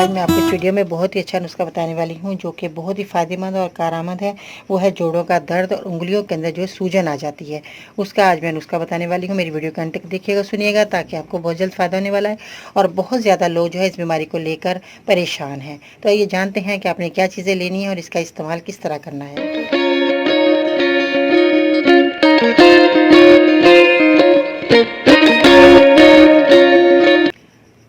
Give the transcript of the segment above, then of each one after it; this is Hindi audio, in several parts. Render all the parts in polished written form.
आज मैं आपको इस वीडियो में बहुत ही अच्छा नुस्खा बताने वाली हूं जो कि बहुत ही फ़ायदेमंद और कारआमद है। वो है जोड़ों का दर्द और उंगलियों के अंदर जो सूजन आ जाती है, उसका आज मैं नुस्खा बताने वाली हूं। मेरी वीडियो को अंत तक देखिएगा, सुनिएगा, ताकि आपको बहुत जल्द फ़ायदा होने वाला है। और बहुत ज़्यादा लोग जो है इस बीमारी को लेकर परेशान हैं। तो आइए जानते हैं कि आपने क्या चीज़ें लेनी है और इसका इस्तेमाल किस तरह करना है।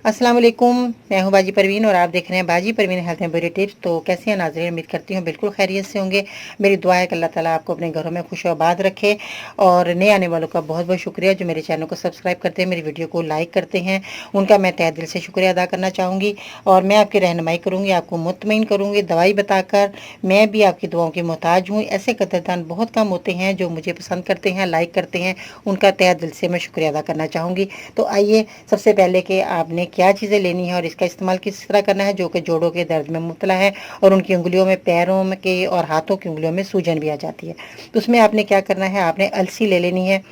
अस्सलाम वालेकुम, मैं हूं बाजी परवीन और आप देख रहे हैं बाजी Parveen health and beauty tips. तो कैसे हैं नाज़रीन, उम्मीद करती हूं बिल्कुल खैरियत से होंगे। मेरी दुआ है कि अल्लाह ताला आपको अपने घरों में खुश आबाद रखे। और नए आने वालों का बहुत बहुत शुक्रिया जो मेरे चैनल को सब्सक्राइब करते हैं, मेरी वीडियो को लाइक करते हैं, उनका मैं तहे दिल से शुक्रिया अदा करना चाहूँगी। और मैं आपकी रहनुमाई करूँगी, आपको मुतमईन करूँगी दवाई बताकर। मैं भी आपकी दुआओं की मोहताज हूँ। ऐसे कदरदान बहुत कम होते हैं जो मुझे पसंद करते हैं, लाइक करते हैं, उनका तहे दिल से मैं शुक्रिया अदा करना चाहूँगी। तो आइए सबसे पहले कि आपने क्या चीज़ें लेनी है और इसका इस्तेमाल किस तरह करना है जो कि जोड़ों के दर्द में मुब्तला है और उनकी उंगलियों में, पैरों में के और हाथों की उंगलियों में सूजन भी आ जाती है। तो उसमें आपने क्या करना है, आपने अलसी ले लेनी है।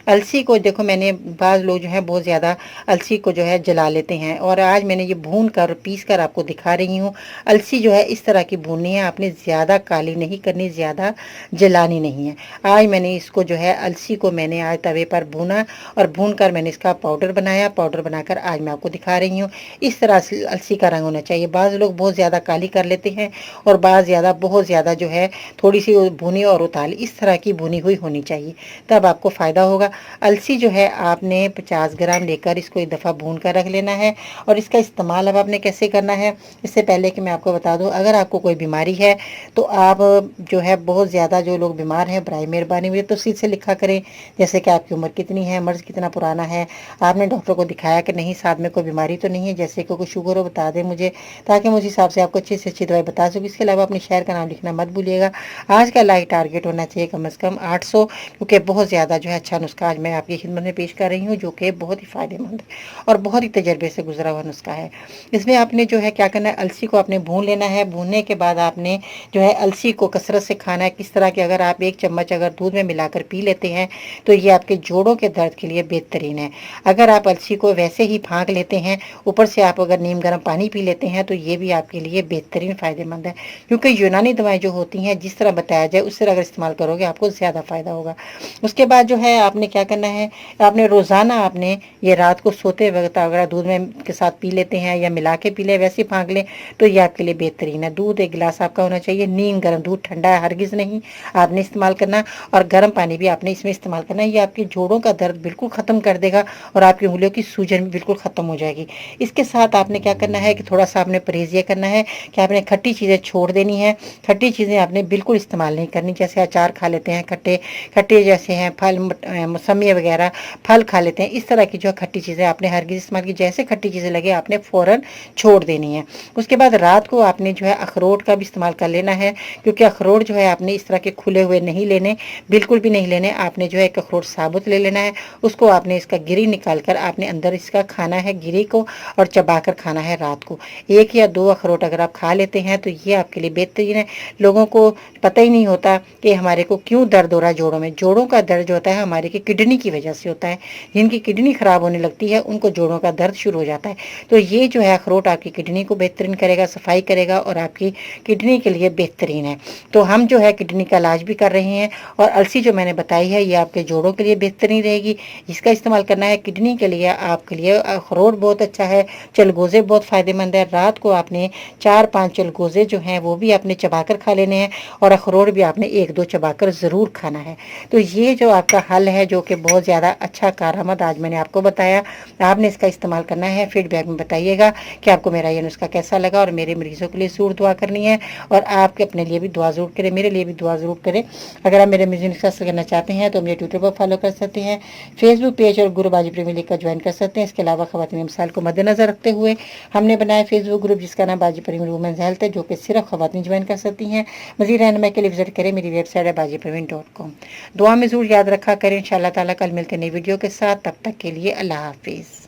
अलसी को देखो, मैंने बाज़ लोग जो है बहुत ज़्यादा अलसी को जो है जला लेते हैं, और आज मैंने ये भून कर पीस कर आपको दिखा रही हूँ। अलसी जो है इस तरह की भूननी है, आपने ज़्यादा काली नहीं करनी, ज़्यादा जलानी नहीं है। आज मैंने इसको जो है अलसी को मैंने आज तवे पर भूना और भून कर मैंने इसका पाउडर बनाया। पाउडर बनाकर आज मैं आपको दिखा रही हूँ। इस तरह से अलसी का रंग होना चाहिए। बाज़ लोग बहुत ज़्यादा काली कर लेते हैं और बाज़ ज़्यादा बहुत ज़्यादा जो है थोड़ी सी भुनी और उताली, इस तरह की भुनी हुई होनी चाहिए, तब आपको फ़ायदा होगा। अलसी जो है आपने 50 ग्राम लेकर इसको एक दफ़ा भून कर रख लेना है। और इसका इस्तेमाल अब आपने कैसे करना है, इससे पहले कि मैं आपको बता दूं, अगर आपको कोई बीमारी है तो आप जो है बहुत ज़्यादा जो लोग बीमार हैं, बराए मेहरबानी हुई तो सीधे से लिखा करें, जैसे कि आपकी उम्र कितनी है, मर्ज़ कितना पुराना है, आपने डॉक्टर को दिखाया कि नहीं, साथ में कोई बीमारी तो नहीं है, जैसे कि कोई शुगर हो बता दें मुझे, ताकि मैं उस हिसाब से आपको अच्छी से अच्छी दवाई बता सकूँ। इसके अलावा अपने शहर का नाम लिखना मत भूलिएगा। आज का लाइक टारगेट होना चाहिए कम से कम 800, क्योंकि बहुत ज़्यादा जो है अच्छा नुस्खा आज मैं आपकी खिदमत में पेश कर रही हूँ जो कि बहुत ही फ़ायदेमंद है और बहुत ही तजर्बे से गुजरा हुआ नुस्खा है। इसमें आपने जो है क्या करना है, अलसी को आपने भून लेना है। भूनने के बाद आपने जो है अलसी को कसरत से खाना है। किस तरह के, अगर आप 1 चम्मच अगर दूध में मिलाकर पी लेते हैं तो ये आपके जोड़ों के दर्द के लिए बेहतरीन है। अगर आप अलसी को वैसे ही फाँक लेते हैं, ऊपर से आप अगर नीम गर्म पानी पी लेते हैं, तो ये भी आपके लिए बेहतरीन फ़ायदेमंद है। क्योंकि यूनानी दवाएं जो होती हैं जिस तरह बताया जाए उस तरह अगर इस्तेमाल करोगे आपको ज़्यादा फ़ायदा होगा। उसके बाद जो है आपने क्या करना है, आपने रोज़ाना आपने ये रात को सोते वक्त अगर दूध में के साथ पी लेते हैं या मिला के पी लें, वैसे ही फाँक लें, तो ये आपके लिए बेहतरीन है। दूध 1 गिलास आपका होना चाहिए, नीम गर्म दूध, ठंडा है हरगिज़ नहीं आपने इस्तेमाल करना, और गर्म पानी भी आपने इसमें इस्तेमाल करना है। ये आपके जोड़ों का दर्द बिल्कुल ख़त्म कर देगा और आपकी उंगलियों की सूजन भी बिल्कुल ख़त्म हो जाएगी। इसके साथ आपने क्या करना है कि थोड़ा सा आपने परहेज़ ये करना है कि आपने खट्टी चीज़ें छोड़ देनी है। खट्टी चीज़ें आपने बिल्कुल इस्तेमाल नहीं करनी, जैसे अचार खा लेते हैं खट्टे खट्टे, जैसे हैं फल, मौसमी वगैरह फल खा लेते हैं, इस तरह की जो खट्टी चीज़ें आपने हरगिज़ इस्तेमाल की। जैसे खट्टी चीज़ें लगे आपने फ़ौरन छोड़ देनी है। उसके बाद रात को आपने जो है अखरोट का भी इस्तेमाल कर लेना है, क्योंकि अखरोट जो है आपने इस तरह के खुले हुए नहीं लेने, बिल्कुल भी नहीं लेने। आपने जो है एक अखरोट साबुत ले लेना है, उसको आपने इसका गिरी निकाल कर आपने अंदर इसका खाना है, गिरी को, और चबा कर खाना है रात को। 1 या 2 अखरोट अगर आप खा लेते हैं तो ये आपके लिए बेहतरीन है। लोगों को पता ही नहीं होता कि हमारे को क्यों दर्द हो रहा है जोड़ों में। जोड़ों का दर्द जो होता है हमारे की किडनी की वजह से होता है। जिनकी किडनी खराब होने लगती है उनको जोड़ों का दर्द शुरू हो जाता है। तो ये जो है अखरोट आपकी किडनी को बेहतरीन करेगा, सफाई करेगा और आपकी किडनी के लिए बेहतरीन है। तो हम जो है किडनी का इलाज भी कर रहे हैं, और अलसी जो मैंने बताई है ये आपके जोड़ों के लिए बेहतरीन रहेगी। इसका इस्तेमाल करना है किडनी के लिए, आपके लिए अखरोट बहुत अच्छा है। चलगोज़े बहुत फ़ायदेमंद है। रात को आपने 4-5 चलगोज़े जो हैं वो भी आपने चबाकर खा लेने हैं, और अखरोट भी आपने 1-2 चबाकर ज़रूर खाना है। तो ये जो आपका हल है जो कि बहुत ज़्यादा अच्छा कारआमद आज मैंने आपको बताया, आपने इसका इस्तेमाल करना है। फीडबैक में बताइएगा कि आपको मेरा ये नुस्खा कैसा लगा, और मेरे मरीजों के लिए ज़रूर दुआ करनी है, और आपके अपने लिए भी दुआ ज़रूर करें, मेरे लिए भी दुआ ज़रूर करें। अगर आप मेरे मरीज नुस्खा करना चाहते हैं तो मेरे ट्विटर पर फॉलो कर सकते हैं, फेसबुक पेज और गुरु बाजी प्रेमी लिखकर ज्वाइन कर सकते हैं। इसके अलावा ख़वातीन मिसाल को मद्देनजर रखते हुए हमने बनाया फेसबुक ग्रुप जिसका नाम बाजी प्रेमी वुमेंस हेल्थ है, जो कि सिर्फ ख़वातीन ज्वाइन कर सकती हैं। मज़ीद रहनुमाई के लिए विजिट करें मेरी वेबसाइट है bajipraveen.com। दुआ में ज़रूर याद रखा करें। इंशाअल्लाह ताला कल मिलते नई वीडियो के साथ, तब तक के लिए अल्लाह हाफिज़।